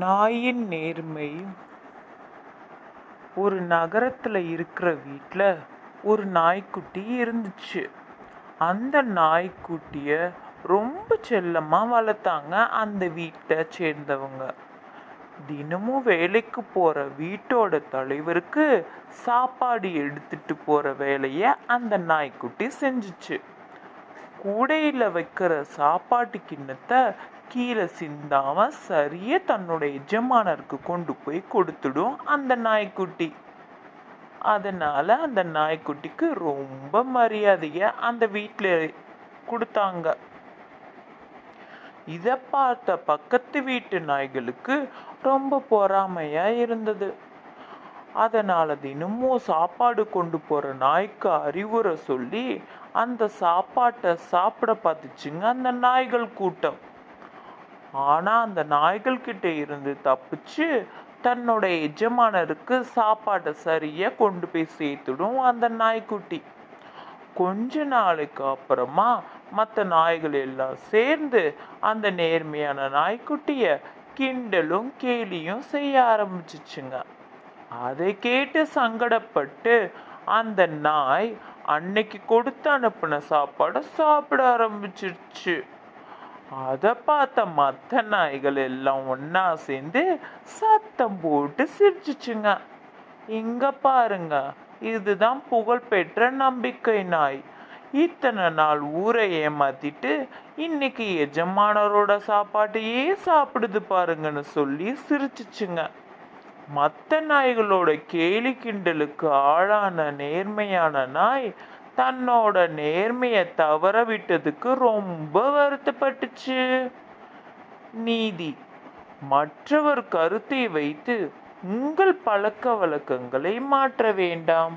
நாயின் நேர்மை. ஒரு நகரத்துல இருக்கிற வீட்ல ஒரு நாய்க்குட்டி இருந்துச்சு. அந்த நாய்க்குட்டிய ரொம்ப செல்லமா வளர்த்தாங்க அந்த வீட்டை சேர்ந்தவங்க. தினமும் வேலைக்கு போற வீட்டோட தலைவருக்கு சாப்பாடு எடுத்துட்டு போற வேலைய அந்த நாய்க்குட்டி செஞ்சுச்சு. கூடையில வைக்கிற சாப்பாட்டு கிண்ணத்தை கீழே சிந்தாம சரியா தன்னோட எஜமானருக்கு கொண்டு போய் கொடுத்துடும் அந்த நாய்க்குட்டி. அதனால அந்த நாய்க்குட்டிக்கு ரொம்ப மரியாதைய அந்த வீட்டுல கொடுத்தாங்க. இத பார்த்த பக்கத்து வீட்டு நாய்களுக்கு ரொம்ப பொறாமையா இருந்தது. அதனால தினமும் சாப்பாடு கொண்டு போற நாய்க்கு அறிவுரை சொல்லி அந்த சாப்பாட்டை சாப்பிட பார்த்துச்சுங்க அந்த நாய்கள் கூட்டம். ஆனா அந்த நாய்கள் கிட்ட இருந்து தப்பிச்சு தன்னோட எஜமானருக்கு சாப்பாட்டை சரியா கொண்டு போய் சேர்த்துடும் அந்த நாய்க்குட்டி. கொஞ்ச நாளைக்கு அப்புறமா மற்ற நாய்கள் எல்லாம் சேர்ந்து அந்த நேர்மையான நாய்க்குட்டிய கிண்டலும் கேலியும் செய்ய ஆரம்பிச்சுச்சுங்க. அதை கேட்டு சங்கடப்பட்டு அந்த நாய் அன்னைக்கு கொடுத்து அனுப்பின சாப்பாடை சாப்பிட ஆரம்பிச்சிருச்சு. அதை பார்த்த மற்ற நாய்கள் எல்லாம் ஒன்னா சேர்ந்து சத்தம் போட்டு சிரிச்சுச்சுங்க. இங்க பாருங்க, இதுதான் புகழ்பெற்ற நம்பிக்கை நாய். இத்தனை நாள் ஊரை ஏமாத்திட்டு இன்னைக்கு எஜமானரோட சாப்பாட்டையே சாப்பிடுது பாருங்கன்னு சொல்லி சிரிச்சுச்சுங்க. மற்ற நாய்களோட கேலி கிண்டலுக்கு ஆளான நேர்மையான நாய் தன்னோட நேர்மையை தவற விட்டதுக்கு ரொம்ப வருத்தப்பட்டுச்சு. நீதி: மற்றவர் கருத்தை வைத்து உங்கள் பழக்க வழக்கங்களை மாற்ற வேண்டாம்.